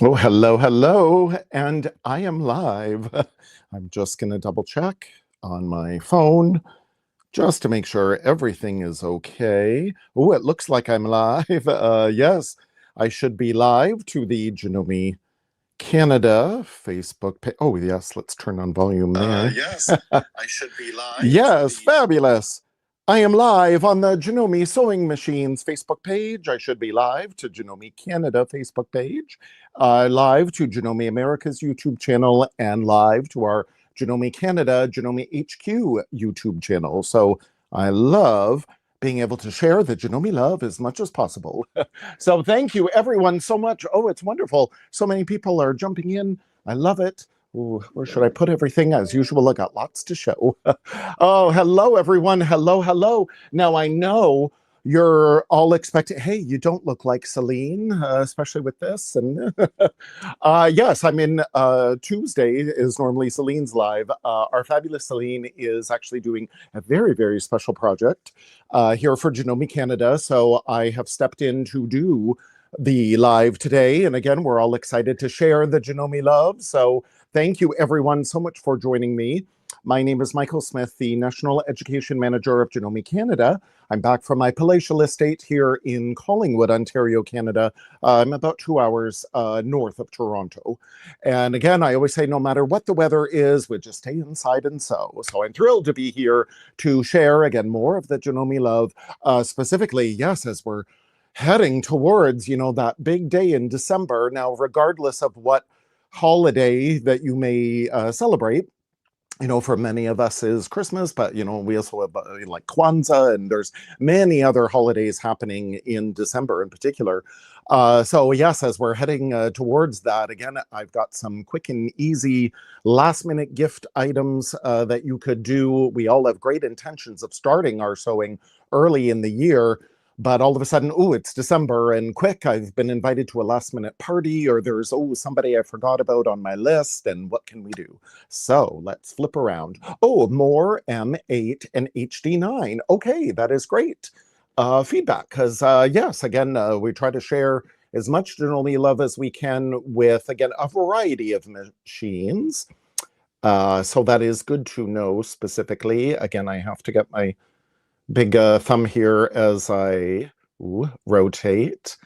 Oh, hello, hello, and I am live. I'm just going to double check on my phone just to make sure everything is okay. Oh, it looks like I'm live. Yes, I should be live to the Janome Canada Facebook page. Oh, yes, let's turn on volume there. Yes, I should be live. Yes, fabulous. I am live on the Janome Sewing Machines Facebook page. I should be live to Janome Canada Facebook page, live to Janome America's YouTube channel, and live to our Janome Canada, Janome HQ YouTube channel. So I love being able to share the Janome love as much as possible. So thank you everyone so much. Oh, it's wonderful. So many people are jumping in. I love it. Ooh, where should I put everything? As usual, I got lots to show. Oh, hello, everyone. Hello, hello. Now, I know you're all expecting, hey, you don't look like Celine, especially with this. And yes, I mean, Tuesday is normally Celine's live. Our fabulous Celine is actually doing a very, very special project here for Janome Canada. So I have stepped in to do the live today. And again, we're all excited to share the Janome love. So thank you, everyone, so much for joining me. My name is Michael Smith, the National Education Manager of Janome Canada. I'm back from my palatial estate here in Collingwood, Ontario, Canada. I'm about 2 hours north of Toronto. And again, I always say no matter what the weather is, we just stay inside and sew. So I'm thrilled to be here to share, again, more of the Janome love. Specifically, yes, as we're heading towards, that big day in December. Now, regardless of what holiday that you may celebrate, for many of us is Christmas, but we also have like Kwanzaa, and there's many other holidays happening in December in particular. So yes, as we're heading towards that, again, I've got some quick and easy last minute gift items that you could do. We all have great intentions of starting our sewing early in the year, but all of a sudden, oh, it's December and quick, I've been invited to a last minute party, or there's, oh, somebody I forgot about on my list, and what can we do? So let's flip around. Oh, more M8 and HD9. Okay, that is great feedback, because yes, again, we try to share as much Janome love as we can with, again, a variety of machines. So that is good to know specifically. Again, I have to get my big thumb here as I rotate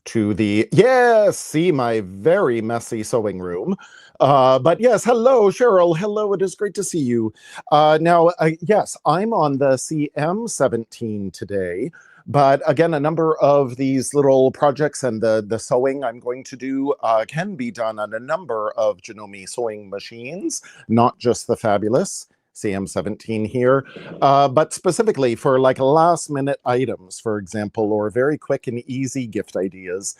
to the, yes, see my very messy sewing room. But yes, hello, Cheryl. Hello, it is great to see you. Now, yes, I'm on the CM17 today. But again, a number of these little projects and the sewing I'm going to do can be done on a number of Janome sewing machines, not just the fabulous CM17 here, but specifically for like last minute items, for example, or very quick and easy gift ideas.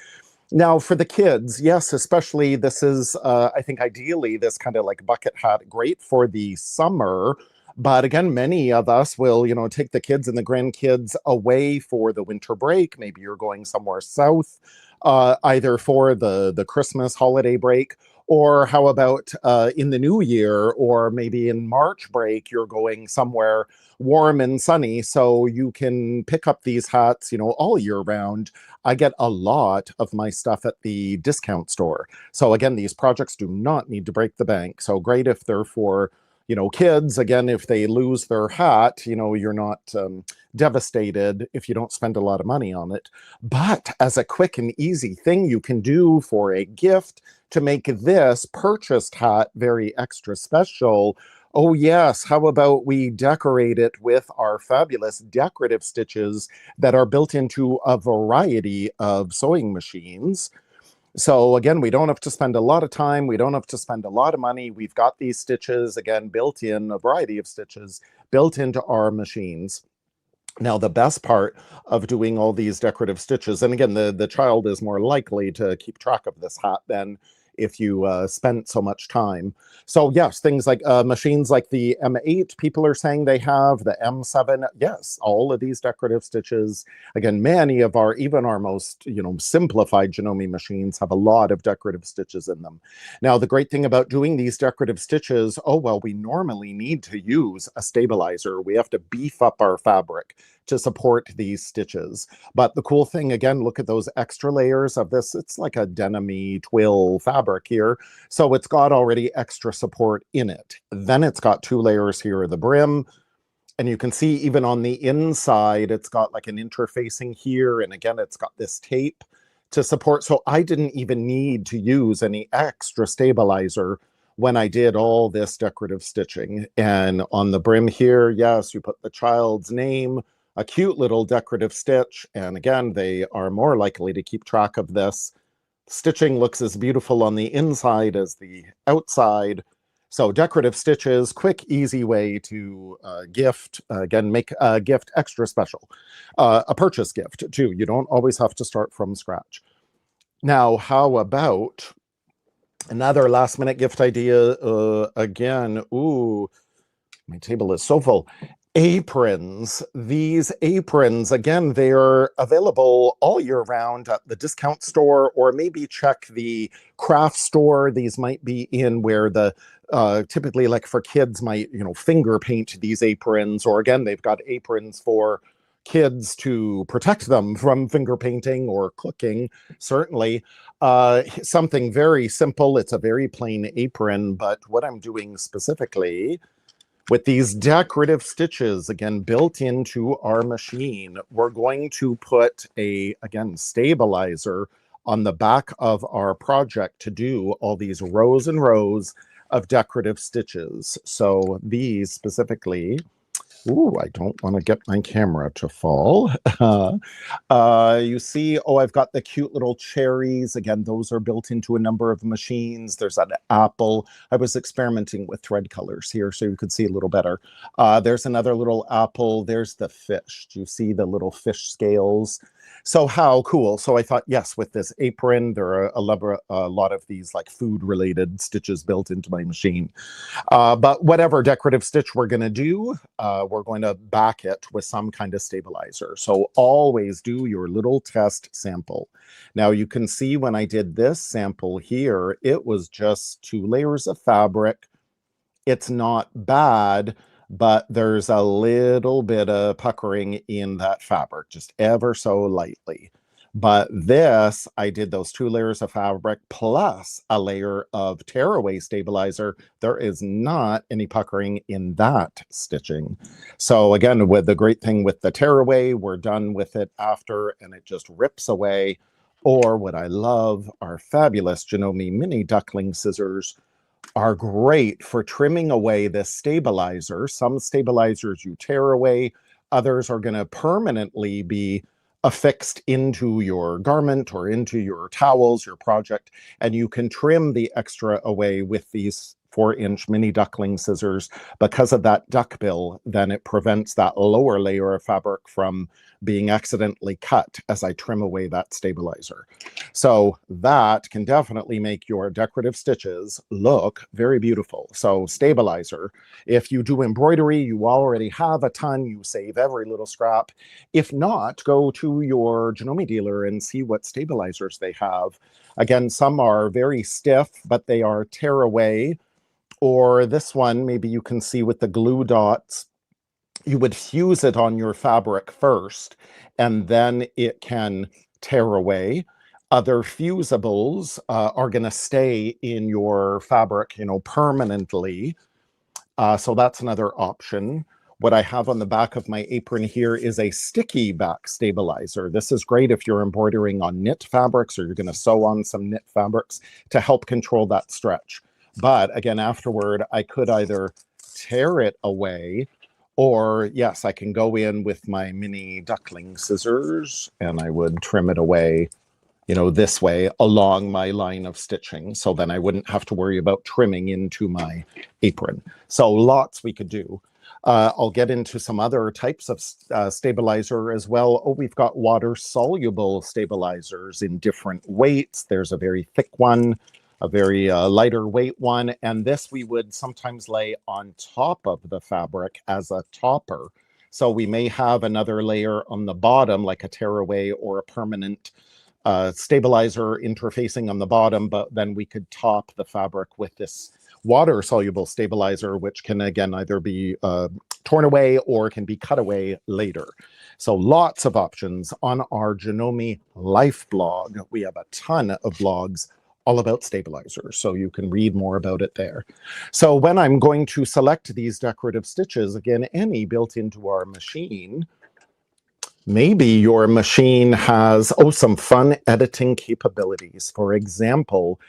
Now, for the kids, yes, especially this is, I think ideally, this kind of like bucket hat, great for the summer. But again, many of us will, take the kids and the grandkids away for the winter break. Maybe you're going somewhere south, either for the Christmas holiday break, or how about in the new year, or maybe in March break, you're going somewhere warm and sunny, so you can pick up these hats, all year round. I get a lot of my stuff at the discount store. So again, these projects do not need to break the bank. So great if they're for, kids. Again, if they lose their hat, you're not devastated if you don't spend a lot of money on it. But as a quick and easy thing you can do for a gift to make this purchased hat very extra special, oh yes, how about we decorate it with our fabulous decorative stitches that are built into a variety of sewing machines. So again, we don't have to spend a lot of time. We don't have to spend a lot of money. We've got these stitches, again, built in, a variety of stitches built into our machines. Now, the best part of doing all these decorative stitches, and again, the child is more likely to keep track of this hat than if you spent so much time. So yes, things like machines like the M8, people are saying they have, the M7, yes, all of these decorative stitches. Again, many of our, even our most, simplified Janome machines have a lot of decorative stitches in them. Now, the great thing about doing these decorative stitches, oh, well, we normally need to use a stabilizer. We have to beef up our fabric to support these stitches. But the cool thing, again, look at those extra layers of this. It's like a denim-y twill fabric here. So it's got already extra support in it. Then it's got 2 layers here of the brim. And you can see even on the inside, it's got like an interfacing here. And again, it's got this tape to support. So I didn't even need to use any extra stabilizer when I did all this decorative stitching. And on the brim here, yes, you put the child's name, a cute little decorative stitch. And again, they are more likely to keep track of this. Stitching looks as beautiful on the inside as the outside. So decorative stitches, quick, easy way to gift, again, make a gift extra special. A purchase gift, too. You don't always have to start from scratch. Now, how about another last minute gift idea? Again, ooh, my table is so full. Aprons. These aprons, again, they're available all year round at the discount store, or maybe check the craft store. These might be in where the typically, like for kids, might, you know, finger paint these aprons, or again, they've got aprons for kids to protect them from finger painting or cooking, certainly. Something very simple. It's a very plain apron, but what I'm doing specifically with these decorative stitches, again, built into our machine, we're going to put a, again, stabilizer on the back of our project to do all these rows and rows of decorative stitches. So these specifically, ooh, I don't want to get my camera to fall. You see, oh, I've got the cute little cherries. Again, those are built into a number of machines. There's an apple. I was experimenting with thread colors here so you could see a little better. There's another little apple. There's the fish. Do you see the little fish scales? So how cool. So I thought, yes, with this apron, there are a lot of these like food-related stitches built into my machine. But whatever decorative stitch we're going to do, we're going to back it with some kind of stabilizer. So always do your little test sample. Now you can see when I did this sample here, it was just 2 layers of fabric. It's not bad, but there's a little bit of puckering in that fabric, just ever so lightly. But this, I did those 2 layers of fabric plus a layer of tearaway stabilizer. There is not any puckering in that stitching. So again, with the great thing with the tearaway, we're done with it after and it just rips away. Or what I love, our fabulous Janome mini duckling scissors are great for trimming away this stabilizer. Some stabilizers you tear away, others are going to permanently be affixed into your garment or into your towels, your project, and you can trim the extra away with these 4-inch mini duckling scissors. Because of that duck bill, then it prevents that lower layer of fabric from being accidentally cut as I trim away that stabilizer. So that can definitely make your decorative stitches look very beautiful. So stabilizer, if you do embroidery, you already have a ton, you save every little scrap. If not, go to your Janome dealer and see what stabilizers they have. Again, some are very stiff, but they are tear away. Or this one, maybe you can see with the glue dots, you would fuse it on your fabric first, and then it can tear away. Other fusibles are going to stay in your fabric, you know, permanently. So that's another option. What I have on the back of my apron here is a sticky back stabilizer. This is great if you're embroidering on knit fabrics or you're going to sew on some knit fabrics to help control that stretch. But again, afterward, I could either tear it away, or yes, I can go in with my mini duckling scissors and I would trim it away, you know, this way along my line of stitching. So then I wouldn't have to worry about trimming into my apron. So lots we could do. I'll get into some other types of stabilizer as well. Oh, we've got water-soluble stabilizers in different weights. There's a very thick one, a very lighter weight one, and this we would sometimes lay on top of the fabric as a topper. So we may have another layer on the bottom, like a tearaway or a permanent stabilizer interfacing on the bottom, but then we could top the fabric with this water-soluble stabilizer, which can, again, either be torn away or can be cut away later. So lots of options on our Janome Life blog. We have a ton of blogs all about stabilizers, so you can read more about it there. So when I'm going to select these decorative stitches, again, any built into our machine, maybe your machine has, some fun editing capabilities. For example,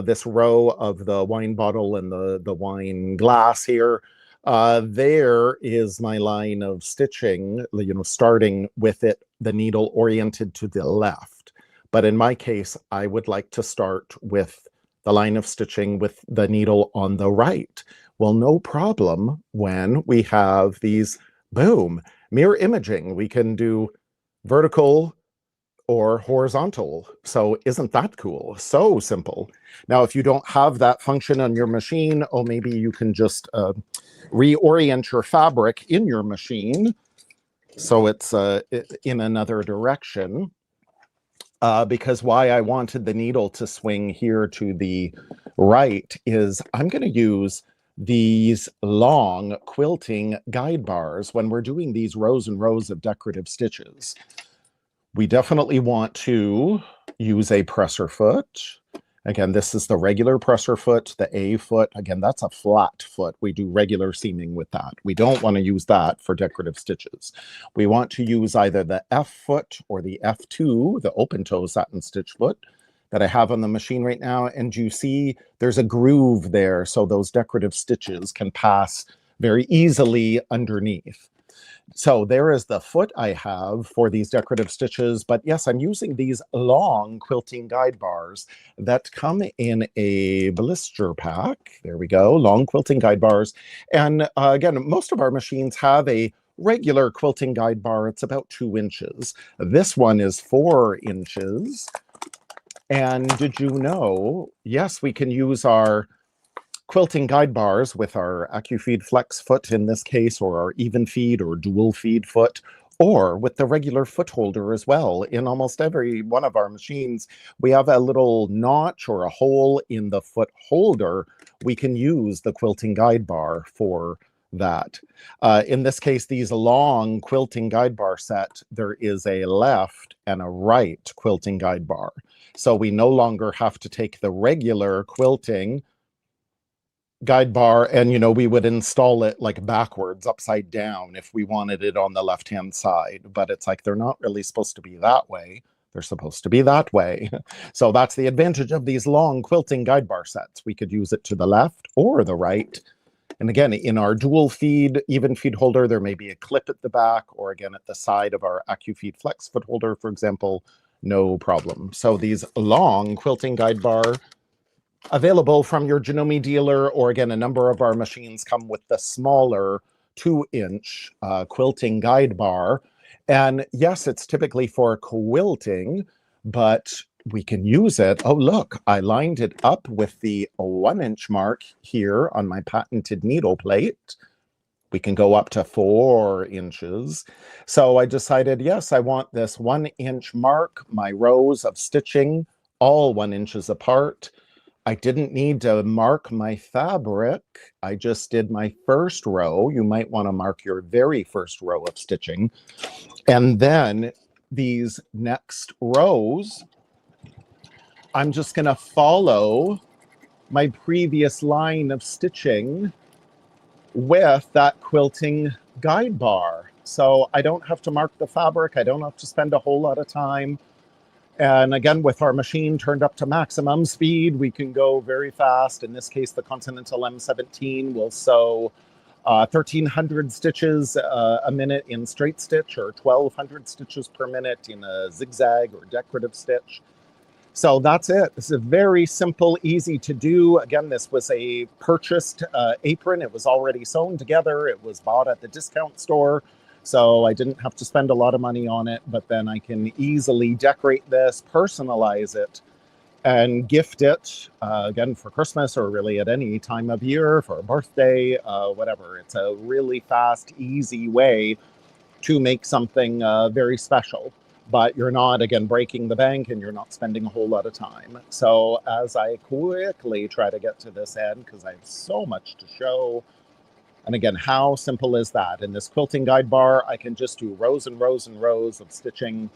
this row of the wine bottle and the wine glass here, there is my line of stitching, starting with the needle oriented to the left. But in my case, I would like to start with the line of stitching with the needle on the right. Well, no problem when we have these, boom, mirror imaging. We can do vertical or horizontal. So isn't that cool? So simple. Now, if you don't have that function on your machine, maybe you can just reorient your fabric in your machine so it's in another direction. Because why I wanted the needle to swing here to the right is I'm going to use these long quilting guide bars when we're doing these rows and rows of decorative stitches. We definitely want to use a presser foot. Again, this is the regular presser foot, the A foot. Again, that's a flat foot. We do regular seaming with that. We don't want to use that for decorative stitches. We want to use either the F foot or the F2, the open toe satin stitch foot that I have on the machine right now. And you see there's a groove there, so those decorative stitches can pass very easily underneath. So there is the foot I have for these decorative stitches, but yes, I'm using these long quilting guide bars that come in a blister pack. There we go, long quilting guide bars. And again, most of our machines have a regular quilting guide bar. It's about 2 inches. This one is 4 inches. And did you know, yes, we can use our quilting guide bars with our AccuFeed Flex foot in this case, or our even feed or dual feed foot, or with the regular foot holder as well. In almost every one of our machines, we have a little notch or a hole in the foot holder. We can use the quilting guide bar for that. In this case, these long quilting guide bar set, there is a left and a right quilting guide bar. So we no longer have to take the regular quilting guide bar and, we would install it like backwards, upside down, if we wanted it on the left-hand side. But it's like, they're not really supposed to be that way. They're supposed to be that way. So that's the advantage of these long quilting guide bar sets. We could use it to the left or the right. And again, in our dual feed, even feed holder, there may be a clip at the back, or again, at the side of our AccuFeed Flex foot holder, for example, no problem. So these long quilting guide bar, available from your Janome dealer, or again, a number of our machines come with the smaller 2-inch quilting guide bar. And yes, it's typically for quilting, but we can use it. Oh, look, I lined it up with the 1-inch mark here on my patented needle plate. We can go up to 4 inches. So I decided, yes, I want this 1-inch mark, my rows of stitching, all 1 inches apart. I didn't need to mark my fabric. I just did my first row. You might want to mark your very first row of stitching. And then these next rows, I'm just going to follow my previous line of stitching with that quilting guide bar. So I don't have to mark the fabric. I don't have to spend a whole lot of time. And again, with our machine turned up to maximum speed, we can go very fast. In this case, the Continental M17 will sew 1,300 stitches a minute in straight stitch, or 1,200 stitches per minute in a zigzag or decorative stitch. So that's it. This is very simple, easy to do. Again, this was a purchased apron. It was already sewn together. It was bought at the discount store. So I didn't have to spend a lot of money on it, but then I can easily decorate this, personalize it, and gift it, again, for Christmas, or really at any time of year, for a birthday, whatever. It's a really fast, easy way to make something very special. but you're not, again, breaking the bank and you're not spending a whole lot of time. So as I quickly try to get to this end, because I have so much to show, and again, how simple is that? In this quilting guide bar, I can just do rows and rows and rows of stitching,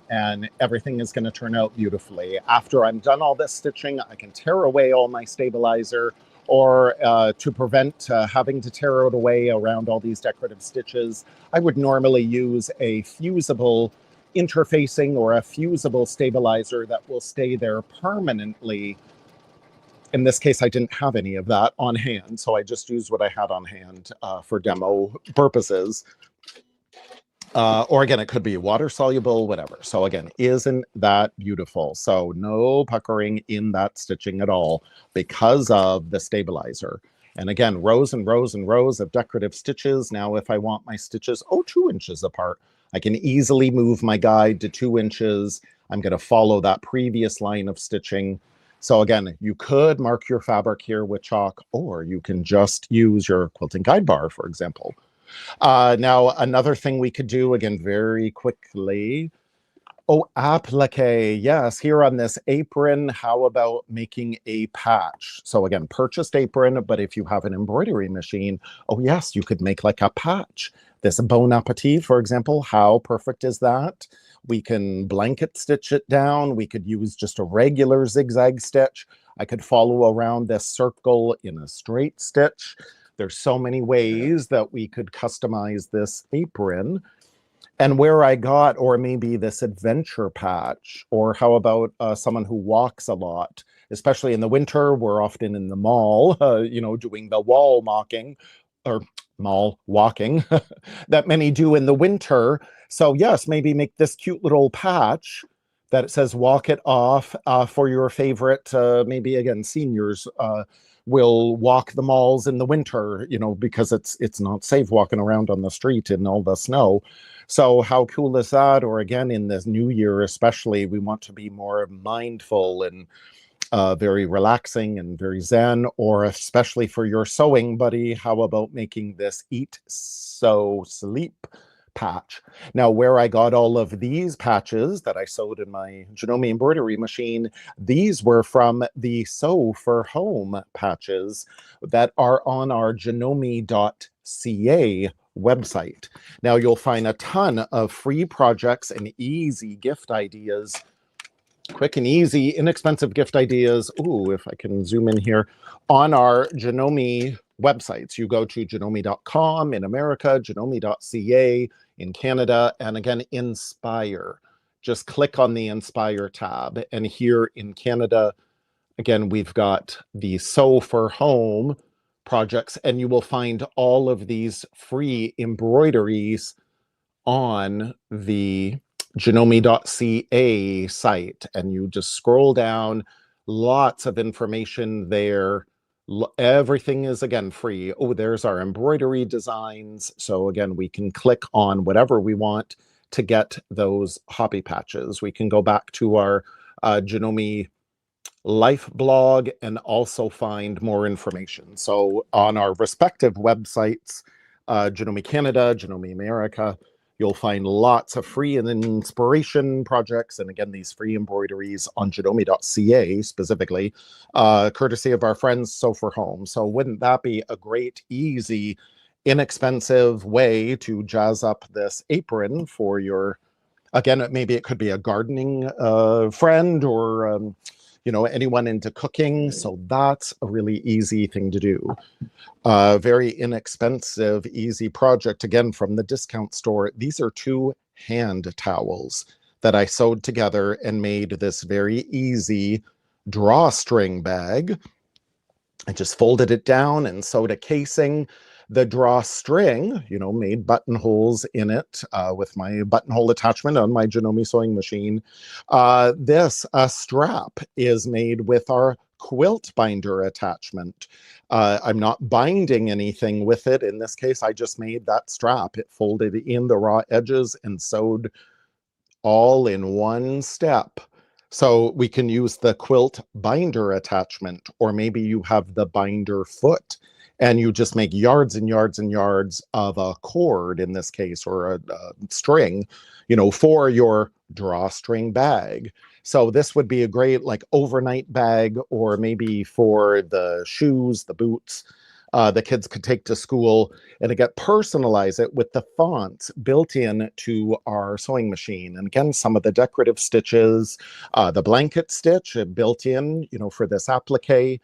and everything is going to turn out beautifully. After I'm done all this stitching, I can tear away all my stabilizer, or to prevent having to tear it away around all these decorative stitches, I would normally use a fusible interfacing or a fusible stabilizer that will stay there permanently. In this case, I didn't have any of that on hand, so I just used what I had on hand for demo purposes. Or again, it could be water soluble, whatever. So again, isn't that beautiful? So no puckering in that stitching at all because of the stabilizer. And again, rows and rows and rows of decorative stitches. Now, if I want my stitches, 2 inches apart, I can easily move my guide to 2 inches. I'm going to follow that previous line of stitching. So again, you could mark your fabric here with chalk, or you can just use your quilting guide bar, for example. Now, another thing we could do, again, very quickly. Applique. Yes, here on this apron, how about making a patch? So again, purchased apron, but if you have an embroidery machine, yes, you could make like a patch. This Bon Appetit, for example, how perfect is that? We can blanket stitch it down. We could use just a regular zigzag stitch. I could follow around this circle in a straight stitch. There's so many ways that we could customize this apron. And where I got, or maybe this adventure patch, or how about someone who walks a lot, especially in the winter, we're often in the mall, doing the wall mocking, or mall walking that many do in the winter. So yes, maybe make this cute little patch that it says walk it off for your favorite, maybe again, seniors will walk the malls in the winter, because it's not safe walking around on the street in all the snow. So how cool is that? Or again, in this new year especially, we want to be more mindful and very relaxing and very zen. Or especially for your sewing buddy, how about making this eat, sew, sleep patch? Now, where I got all of these patches that I sewed in my Janome embroidery machine, these were from the Sew for Home patches that are on our janome.ca website. Now, you'll find a ton of free projects and easy gift ideas, quick and easy, inexpensive gift ideas. If I can zoom in here, on our Janome websites. You go to janome.com in America, janome.ca in Canada, and again, Inspire. Just click on the Inspire tab. And here in Canada, again, we've got the Sew for Home projects, and you will find all of these free embroideries on the janome.ca site. And you just scroll down, lots of information there. Everything is, again, free. There's our embroidery designs. So again, we can click on whatever we want to get those hobby patches. We can go back to our Janome life blog and also find more information. So on our respective websites, Janome Canada, Janome America, you'll find lots of free and inspiration projects. And again, these free embroideries on janome.ca specifically, courtesy of our friends Sew for Home. So wouldn't that be a great, easy, inexpensive way to jazz up this apron for your, again, maybe it could be a gardening friend, or anyone into cooking. So that's a really easy thing to do. Very inexpensive, easy project, again, from the discount store. These are 2 hand towels that I sewed together and made this very easy drawstring bag. I just folded it down and sewed a casing. The drawstring, made buttonholes in it with my buttonhole attachment on my Janome sewing machine. This strap is made with our quilt binder attachment. I'm not binding anything with it. In this case, I just made that strap. It folded in the raw edges and sewed all in one step. So we can use the quilt binder attachment, or maybe you have the binder foot and you just make yards and yards and yards of a cord in this case, or a string, you know, for your drawstring bag. So this would be a great like overnight bag, or maybe for the shoes, the boots, the kids could take to school, and again, personalize it with the fonts built in to our sewing machine. And again, some of the decorative stitches, the blanket stitch built in, you know, for this applique,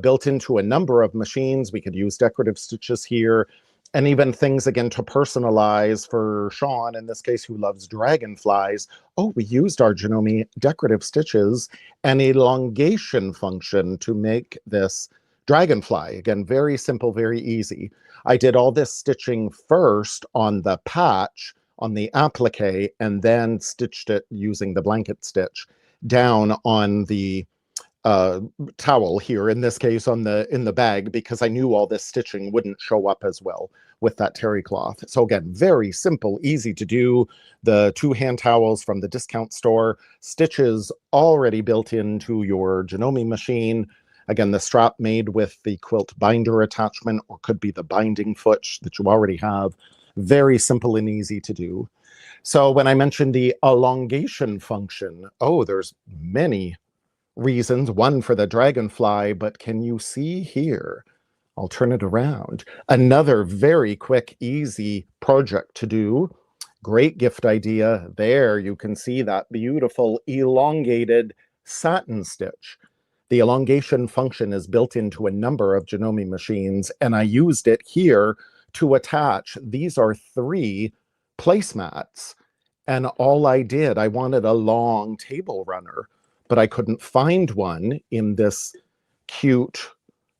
built into a number of machines. We could use decorative stitches here, and even things again to personalize for Sean, in this case, who loves dragonflies. Oh, we used our Janome decorative stitches and elongation function to make this dragonfly. Again, very simple, very easy. I did all this stitching first on the patch, on the applique, and then stitched it using the blanket stitch down on the towel here, in this case in the bag, because I knew all this stitching wouldn't show up as well with that terry cloth. So again, very simple, easy to do. The 2 hand towels from the discount store, stitches already built into your Janome machine. Again, the strap made with the quilt binder attachment, or could be the binding foot that you already have. Very simple and easy to do. So when I mentioned the elongation function, oh, there's many reasons. One for the dragonfly, but can you see here? I'll turn it around. Another very quick, easy project to do. Great gift idea. There you can see that beautiful elongated satin stitch. The elongation function is built into a number of Janome machines, and I used it here to attach. These are 3 placemats, and all I did, I wanted a long table runner, but I couldn't find one in this cute,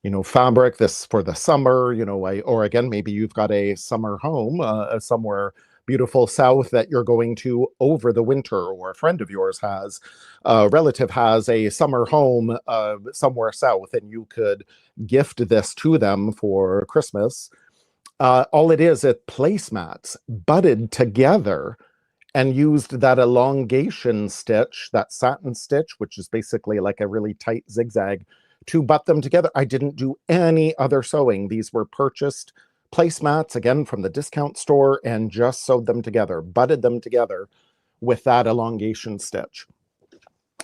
you know, fabric. This for the summer, you know, or again, maybe you've got a summer home somewhere beautiful south that you're going to over the winter, or a friend of yours has, a relative has a summer home somewhere south, and you could gift this to them for Christmas. All it is placemats butted together, and used that elongation stitch, that satin stitch, which is basically like a really tight zigzag, to butt them together. I didn't do any other sewing. These were purchased placemats, again, from the discount store, and just sewed them together, butted them together with that elongation stitch.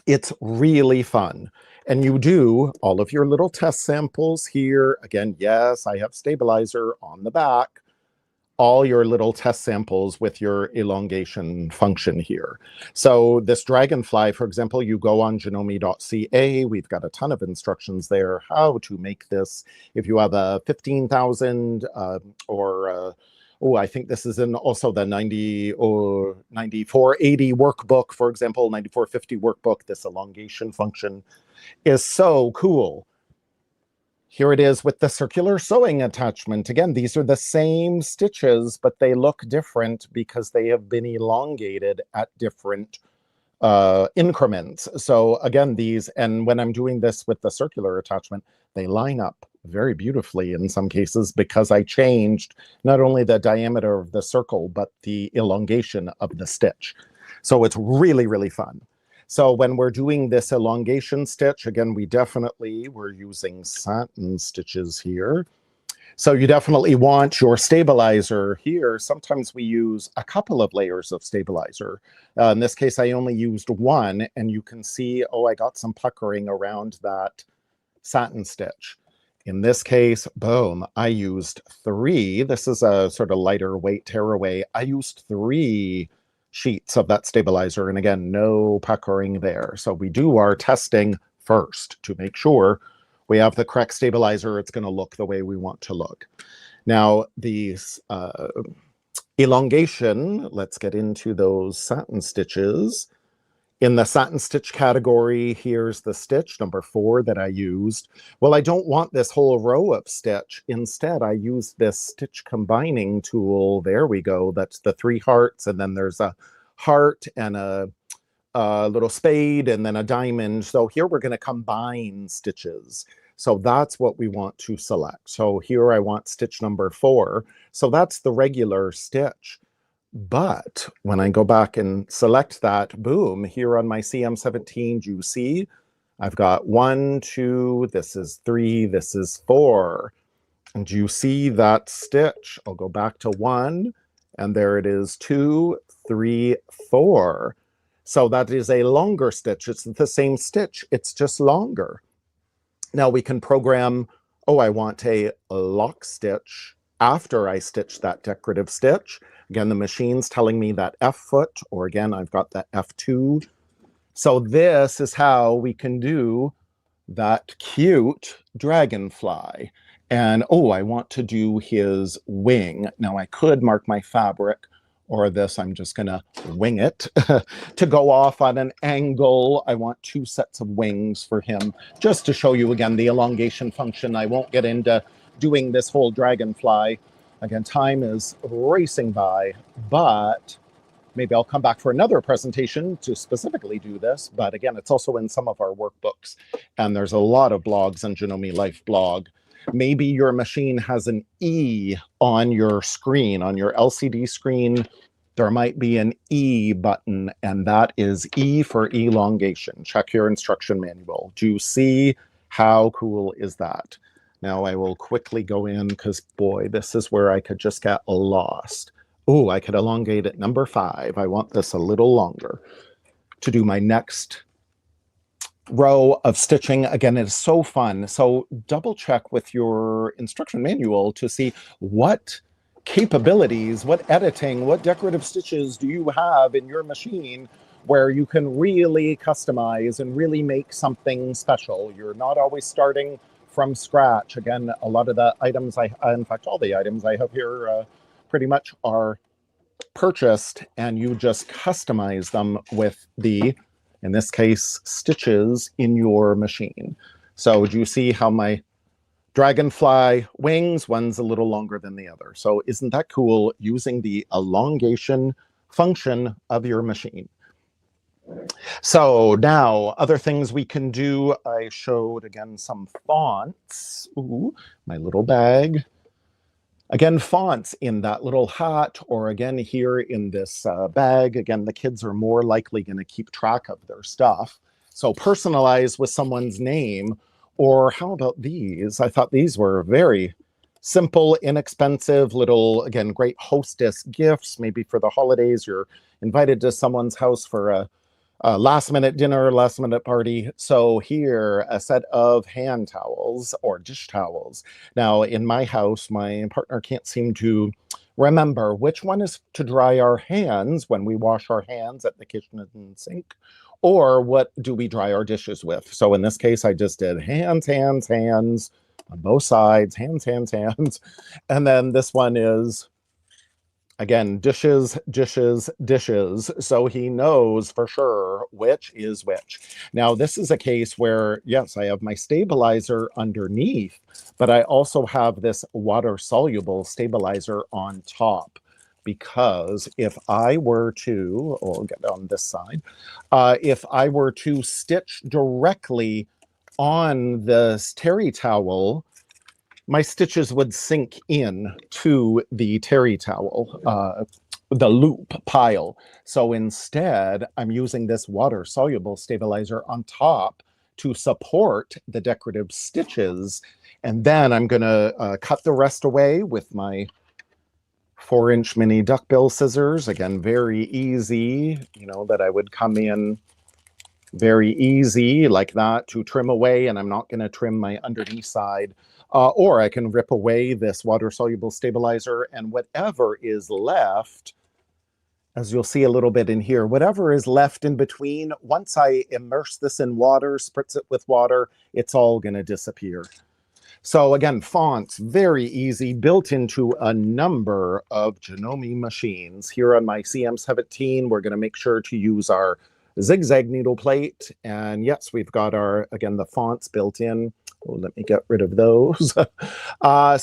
It's really fun. And you do all of your little test samples here. Again, yes, I have stabilizer on the back. All your little test samples with your elongation function here. So this dragonfly, for example, you go on janome.ca. We've got a ton of instructions there how to make this. If you have a 15,000 oh, I think this is in also the 9480 workbook, for example, 9450 workbook. This elongation function is so cool. Here it is with the circular sewing attachment. Again, these are the same stitches, but they look different because they have been elongated at different increments. So again, these, and when I'm doing this with the circular attachment, they line up very beautifully in some cases, because I changed not only the diameter of the circle, but the elongation of the stitch. So it's really, really fun. So when we're doing this elongation stitch, again, we're using satin stitches here. So you definitely want your stabilizer here. Sometimes we use a couple of layers of stabilizer. In this case, I only used 1, and you can see, oh, I got some puckering around that satin stitch. In this case, boom, I used 3. This is a sort of lighter weight tearaway. I used 3 sheets of that stabilizer, and again, no puckering there. So we do our testing first to make sure we have the correct stabilizer. It's going to look the way we want to look. Now, these elongation, let's get into those satin stitches. In the satin stitch category, here's the stitch number 4 that I used. Well, I don't want this whole row of stitch. Instead, I used this stitch combining tool. There we go. That's the 3 hearts, and then there's a heart and a little spade and then a diamond. So here we're going to combine stitches. So that's what we want to select. So here I want stitch number 4. So that's the regular stitch. But when I go back and select that, boom, here on my CM17, you see I've got 1, 2, this is 3, this is 4. And you see that stitch? I'll go back to 1, and there it is, 2, 3, 4. So that is a longer stitch. It's the same stitch, it's just longer. Now we can program, oh, I want a lock stitch after I stitch that decorative stitch. Again, the machine's telling me that F foot, or again, I've got that F2. So this is how we can do that cute dragonfly. And oh, I want to do his wing. Now I could mark my fabric, or this, I'm just gonna wing it to go off on an angle. I want 2 sets of wings for him, just to show you again the elongation function. I won't get into doing this whole dragonfly. Again, time is racing by, but maybe I'll come back for another presentation to specifically do this. But again, it's also in some of our workbooks, and there's a lot of blogs on Janome Life blog. Maybe your machine has an E on your screen, on your LCD screen. There might be an E button, and that is E for elongation. Check your instruction manual. Do you see how cool is that? Now I will quickly go in, because boy, this is where I could just get lost. Oh, I could elongate at number 5. I want this a little longer to do my next row of stitching. Again, it is so fun. So double check with your instruction manual to see what capabilities, what editing, what decorative stitches do you have in your machine where you can really customize and really make something special. You're not always starting from scratch. Again, a lot of the items in fact, all the items I have here pretty much are purchased, and you just customize them with the, in this case, stitches in your machine. So do you see how my dragonfly wings, one's a little longer than the other? So isn't that cool, using the elongation function of your machine? So now, other things we can do. I showed, again, some fonts. Ooh, my little bag. Again, fonts in that little hat, or again here in this bag. Again, the kids are more likely going to keep track of their stuff. So personalize with someone's name. Or how about these? I thought these were very simple, inexpensive, little, again, great hostess gifts. Maybe for the holidays, you're invited to someone's house for a last minute dinner, last minute party. So here, a set of hand towels or dish towels. Now in my house, my partner can't seem to remember which one is to dry our hands when we wash our hands at the kitchen and sink, or what do we dry our dishes with. So in this case, I just did hands, hands, hands on both sides, hands, hands, hands. And then this one is, again, dishes, dishes, dishes. So he knows for sure which is which. Now, this is a case where, yes, I have my stabilizer underneath, but I also have this water-soluble stabilizer on top. Because if I were to, oh, I'll get on this side, if I were to stitch directly on this terry towel, my stitches would sink in to the terry towel, the loop pile. So instead, I'm using this water-soluble stabilizer on top to support the decorative stitches. And then I'm going to cut the rest away with my 4-inch mini duckbill scissors. Again, very easy, you know, that I would come in very easy like that to trim away, and I'm not going to trim my underneath side. Or I can rip away this water-soluble stabilizer, and whatever is left, as you'll see a little bit in here, whatever is left in between, once I immerse this in water, spritz it with water, it's all going to disappear. So again, fonts, very easy, built into a number of Janome machines. Here on my CM17, we're going to make sure to use our zigzag needle plate. And yes, we've got our, again, the fonts built in. Oh, let me get rid of those.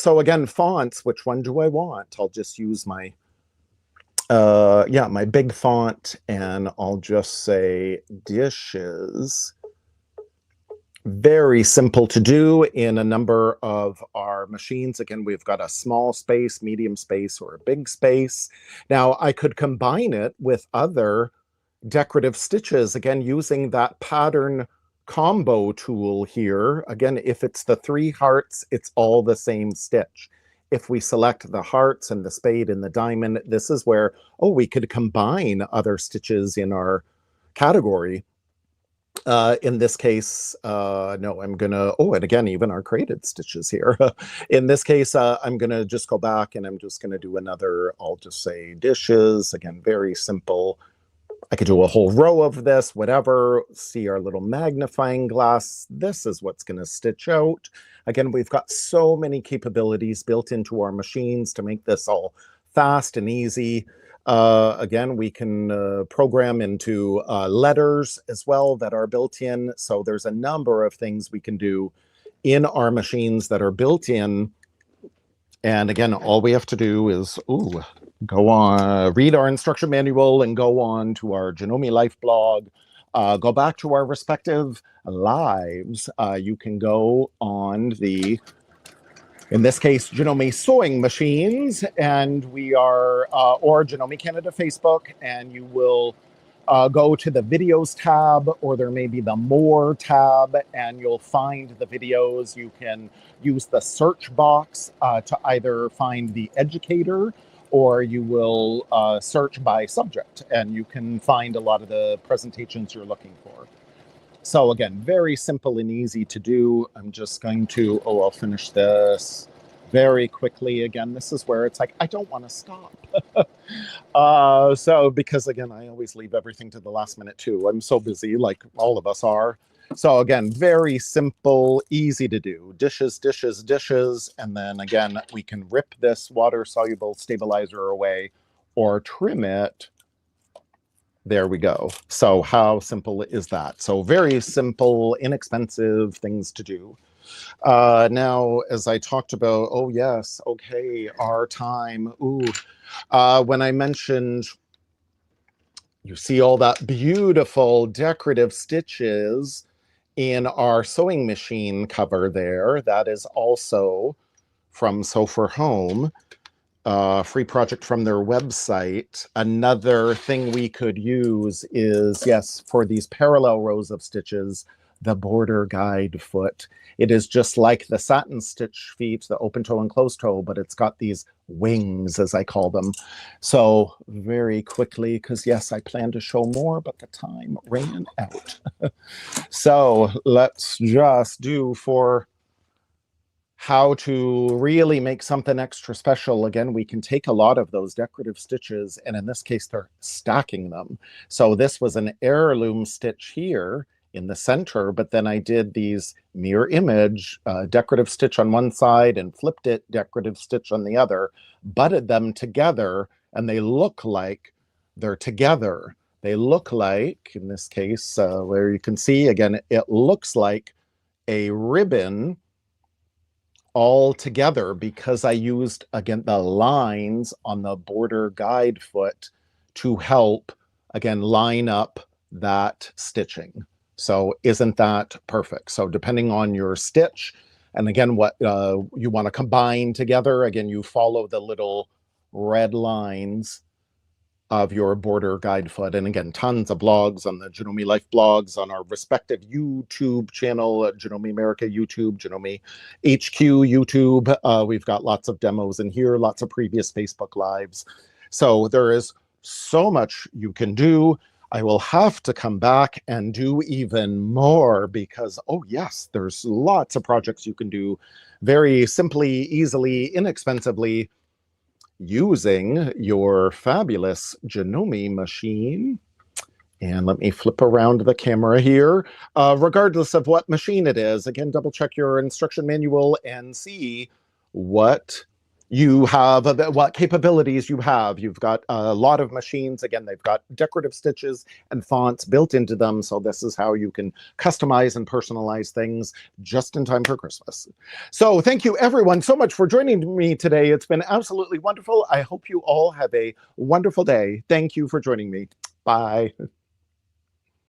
So again, fonts, which one do I want? I'll just use my, yeah, my big font, and I'll just say dishes. Very simple to do in a number of our machines. Again, we've got a small space, medium space, or a big space. Now, I could combine it with other decorative stitches, again, using that pattern combo tool here, again, if it's the 3 hearts, it's all the same stitch. If we select the hearts and the spade and the diamond, this is where, oh, we could combine other stitches in our category. In this case, no, I'm gonna, oh, and again, even our created stitches here. In this case, I'm gonna just go back and I'm just gonna do another, I'll just say dishes, again, very simple. I could do a whole row of this, whatever. See our little magnifying glass. This is what's going to stitch out. Again, we've got so many capabilities built into our machines to make this all fast and easy. Again, we can program into letters as well that are built in. So there's a number of things we can do in our machines that are built in. And again, all we have to do is, go on, read our instruction manual and go on to our Janome Life blog. Go back to our respective lives. You can go on the, in this case, Janome Sewing Machines, and we are, or Janome Canada Facebook, and you will go to the videos tab, or there may be the more tab, and you'll find the videos. You can use the search box to either find the educator, or you will search by subject, and you can find a lot of the presentations you're looking for. So again, very simple and easy to do. I'm just going to, I'll finish this very quickly. Again, this is where it's like, I don't want to stop. So because again, I always leave everything to the last minute too. I'm so busy, like all of us are. So again, very simple, easy to do. Dishes, dishes, dishes. And then again, we can rip this water-soluble stabilizer away or trim it. There we go. So how simple is that? So very simple, inexpensive things to do. Now, as I talked about, oh yes, okay, our time. When I mentioned, you see all that beautiful decorative stitches in our sewing machine cover there. That is also from Sew for Home, free project from their website. Another thing we could use is, yes, for these parallel rows of stitches, the border guide foot. It is just like the satin stitch feet, the open toe and closed toe, but it's got these wings, as I call them. So very quickly, because yes, I plan to show more, but the time ran out. So let's just do for how to really make something extra special. Again, we can take a lot of those decorative stitches, and in this case, they're stacking them. So this was an heirloom stitch here in the center, but then I did these mirror image decorative stitch on one side and flipped it decorative stitch on the other, butted them together, and they look like they're together. They look like, in this case, where you can see, again, it looks like a ribbon all together because I used, again, the lines on the border guide foot to help, again, line up that stitching. So isn't that perfect? So depending on your stitch, and again, what you want to combine together, again, you follow the little red lines of your border guide foot. And again, tons of blogs on the Janome Life blogs, on our respective YouTube channel, Janome America YouTube, Janome HQ YouTube. We've got lots of demos in here, lots of previous Facebook Lives. So there is so much you can do. I will have to come back and do even more because, oh yes, there's lots of projects you can do very simply, easily, inexpensively using your fabulous Janome machine. And let me flip around the camera here. Regardless of what machine it is, again, double check your instruction manual and see what you have, what capabilities you have. You've got a lot of machines. Again, they've got decorative stitches and fonts built into them. So this is how you can customize and personalize things just in time for Christmas. So thank you everyone so much for joining me today. It's been absolutely wonderful. I hope you all have a wonderful day. Thank you for joining me. Bye.